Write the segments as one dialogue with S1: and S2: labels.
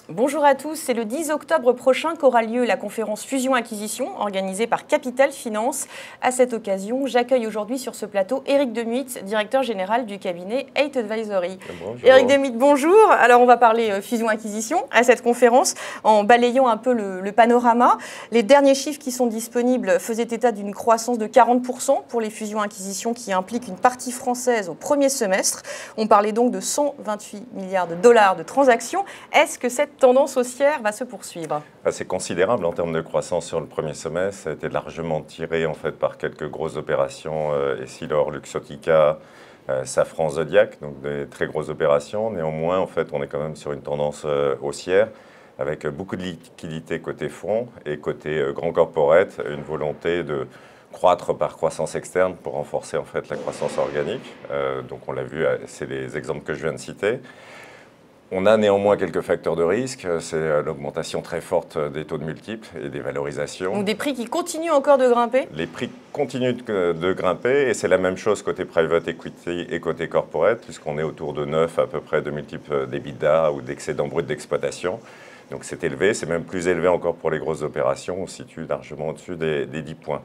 S1: Bonjour à tous, c'est le 10 octobre prochain qu'aura lieu la conférence Fusion-Acquisition organisée par Capital Finance. À cette occasion, j'accueille aujourd'hui sur ce plateau Éric Demuit, directeur général du cabinet Eight Advisory.
S2: Bonjour.
S1: Éric Demuit, bonjour. Alors on va parler Fusion-Acquisition à cette conférence en balayant un peu le panorama. Les derniers chiffres qui sont disponibles faisaient état d'une croissance de 40% pour les fusions-acquisitions qui impliquent une partie française au premier semestre. On parlait donc de 128 milliards de dollars de transactions. Est-ce que cette tendance haussière va se poursuivre?
S2: C'est considérable en termes de croissance sur le premier semestre. Ça a été largement tiré en fait, par quelques grosses opérations, Essilor, Luxottica, Safran, Zodiac, donc des très grosses opérations. Néanmoins, en fait, on est quand même sur une tendance haussière avec beaucoup de liquidités côté fonds et côté grand corporate, une volonté de croître par croissance externe pour renforcer en fait la croissance organique. Donc on l'a vu, c'est les exemples que je viens de citer. On a néanmoins quelques facteurs de risque, c'est l'augmentation très forte des taux de multiples et des valorisations.
S1: Donc des prix qui continuent encore de grimper?
S2: Les prix continuent de grimper et c'est la même chose côté private equity et côté corporate, puisqu'on est autour de 9 à peu près de multiples d'EBITDA ou d'excédent brut d'exploitation. Donc c'est élevé, c'est même plus élevé encore pour les grosses opérations, on se situe largement au-dessus des 10 points.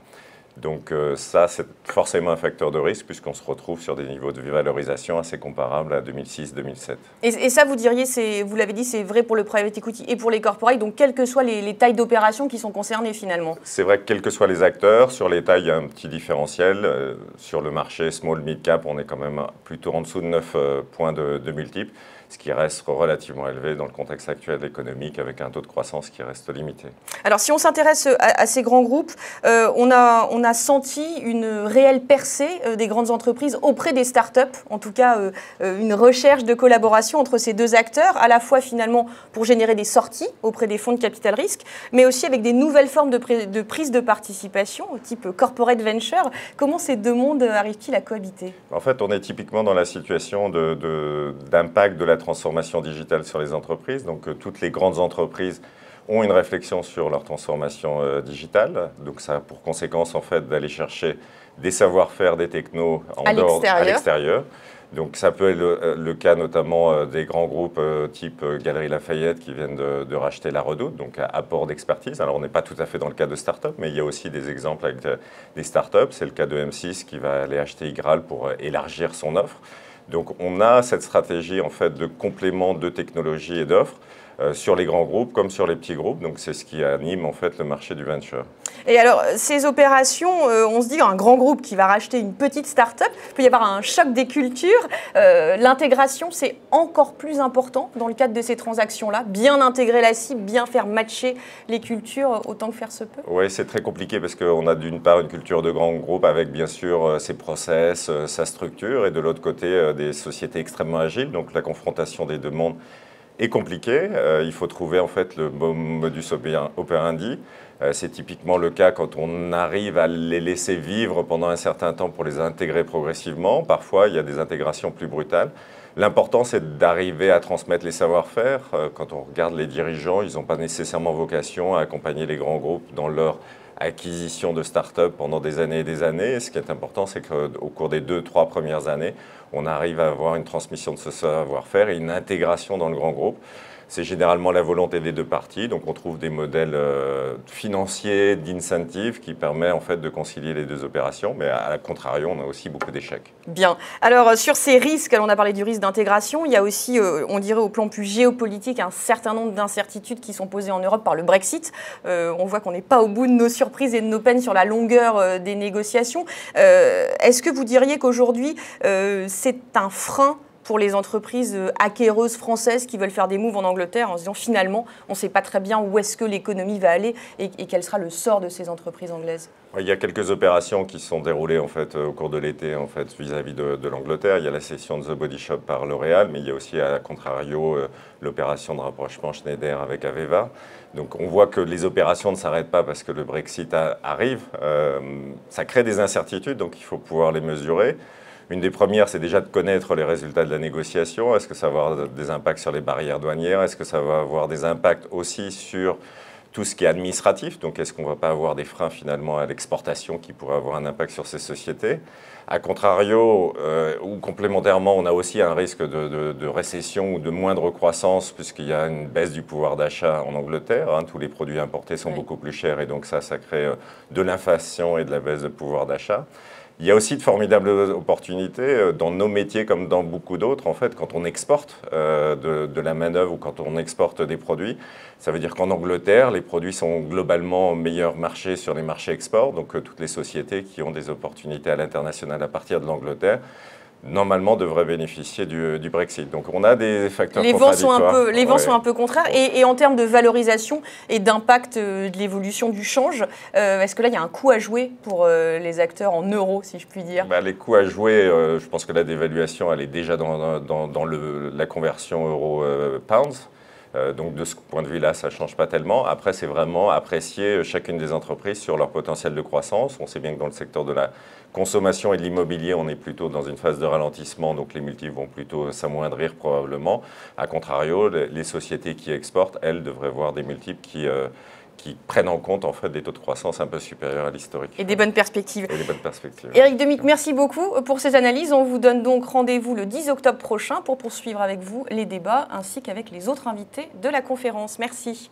S2: Donc ça, c'est forcément un facteur de risque puisqu'on se retrouve sur des niveaux de valorisation assez comparables à 2006-2007.
S1: Et ça, vous diriez, vous l'avez dit, c'est vrai pour le private equity et pour les corporates, donc quelles que soient les tailles d'opérations qui sont concernées finalement?
S2: C'est vrai que quels que soient les acteurs, sur les tailles, il y a un petit différentiel. Sur le marché small mid-cap, on est quand même plutôt en dessous de 9 points de multiples, ce qui reste relativement élevé dans le contexte actuel économique avec un taux de croissance qui reste limité.
S1: Alors si on s'intéresse à ces grands groupes, on a senti une réelle percée des grandes entreprises auprès des startups, en tout cas une recherche de collaboration entre ces deux acteurs, à la fois finalement pour générer des sorties auprès des fonds de capital risque, mais aussi avec des nouvelles formes de prise de participation, type corporate venture. Comment ces deux mondes arrivent-ils à cohabiter?
S2: En fait, on est typiquement dans la situation d'impact de la transformation digitale sur les entreprises. Donc, toutes les grandes entreprises ont une réflexion sur leur transformation digitale. Donc, ça a pour conséquence, en fait, d'aller chercher des savoir-faire, des technos à l'extérieur. Donc, ça peut être le cas notamment des grands groupes type Galeries Lafayette qui viennent de racheter La Redoute, donc apport d'expertise. Alors, on n'est pas tout à fait dans le cas de start-up, mais il y a aussi des exemples avec des start-up. C'est le cas de M6 qui va aller acheter Igral pour élargir son offre. Donc on a cette stratégie en fait de complément de technologies et d'offres sur les grands groupes comme sur les petits groupes. Donc c'est ce qui anime en fait le marché du venture.
S1: Et alors ces opérations, on se dit un grand groupe qui va racheter une petite start-up, il peut y avoir un choc des cultures. L'intégration c'est encore plus important dans le cadre de ces transactions-là. Bien intégrer la cible, bien faire matcher les cultures autant que faire se peut.
S2: Oui, c'est très compliqué parce qu'on a d'une part une culture de grand groupe avec bien sûr ses process, sa structure et de l'autre côté des sociétés extrêmement agiles. Donc la confrontation des deux mondes est compliquée. Il faut trouver en fait le bon modus operandi. C'est typiquement le cas quand on arrive à les laisser vivre pendant un certain temps pour les intégrer progressivement. Parfois, il y a des intégrations plus brutales. L'important, c'est d'arriver à transmettre les savoir-faire. Quand on regarde les dirigeants, ils n'ont pas nécessairement vocation à accompagner les grands groupes dans leur acquisition de start-up pendant des années et des années. Et ce qui est important, c'est qu'au cours des 2-3 premières années, on arrive à avoir une transmission de ce savoir-faire et une intégration dans le grand groupe. C'est généralement la volonté des deux parties, donc on trouve des modèles financiers, d'incentives qui permettent en fait de concilier les deux opérations, mais à contrario, on a aussi beaucoup d'échecs.
S1: Bien. Alors sur ces risques, on a parlé du risque d'intégration, il y a aussi, on dirait au plan plus géopolitique, un certain nombre d'incertitudes qui sont posées en Europe par le Brexit. On voit qu'on n'est pas au bout de nos surprises et de nos peines sur la longueur des négociations. Est-ce que vous diriez qu'aujourd'hui, c'est un frein pour les entreprises acquéreuses françaises qui veulent faire des moves en Angleterre en se disant finalement, on ne sait pas très bien où est-ce que l'économie va aller et quel sera le sort de ces entreprises anglaises?
S2: Il y a quelques opérations qui se sont déroulées en fait, au cours de l'été en fait, vis-à-vis de l'Angleterre. Il y a la cession de The Body Shop par L'Oréal, mais il y a aussi, à contrario, l'opération de rapprochement Schneider avec Aveva. Donc on voit que les opérations ne s'arrêtent pas parce que le Brexit arrive. Ça crée des incertitudes, donc il faut pouvoir les mesurer. Une des premières, c'est déjà de connaître les résultats de la négociation. Est-ce que ça va avoir des impacts sur les barrières douanières? Est-ce que ça va avoir des impacts aussi sur tout ce qui est administratif. Donc, est-ce qu'on ne va pas avoir des freins finalement à l'exportation qui pourraient avoir un impact sur ces sociétés? A contrario, ou complémentairement, on a aussi un risque de récession ou de moindre croissance puisqu'il y a une baisse du pouvoir d'achat en Angleterre. Tous les produits importés sont beaucoup plus chers et donc ça crée de l'inflation et de la baisse de pouvoir d'achat. Il y a aussi de formidables opportunités dans nos métiers comme dans beaucoup d'autres. En fait, quand on exporte de la main-d'œuvre ou quand on exporte des produits, ça veut dire qu'en Angleterre, les produits sont globalement meilleur marché sur les marchés export. Donc, toutes les sociétés qui ont des opportunités à l'international à partir de l'Angleterre, normalement, devraient bénéficier du Brexit. Donc, on a des facteurs contradictoires.
S1: Les vents sont un peu contraires. Et en termes de valorisation et d'impact de l'évolution du change, est-ce que là, il y a un coup à jouer pour les acteurs en euros, si je puis dire?
S2: Les coûts à jouer, je pense que la dévaluation, elle est déjà dans la conversion euro-pounds. Donc de ce point de vue-là, ça ne change pas tellement. Après, c'est vraiment apprécier chacune des entreprises sur leur potentiel de croissance. On sait bien que dans le secteur de la consommation et de l'immobilier, on est plutôt dans une phase de ralentissement, donc les multiples vont plutôt s'amoindrir probablement. A contrario, les sociétés qui exportent, elles, devraient voir des multiples qui prennent en compte en fait des taux de croissance un peu supérieurs à l'historique.
S1: Et des bonnes perspectives.
S2: Et des bonnes perspectives.
S1: Éric Demick, merci beaucoup pour ces analyses. On vous donne donc rendez-vous le 10 octobre prochain pour poursuivre avec vous les débats ainsi qu'avec les autres invités de la conférence. Merci.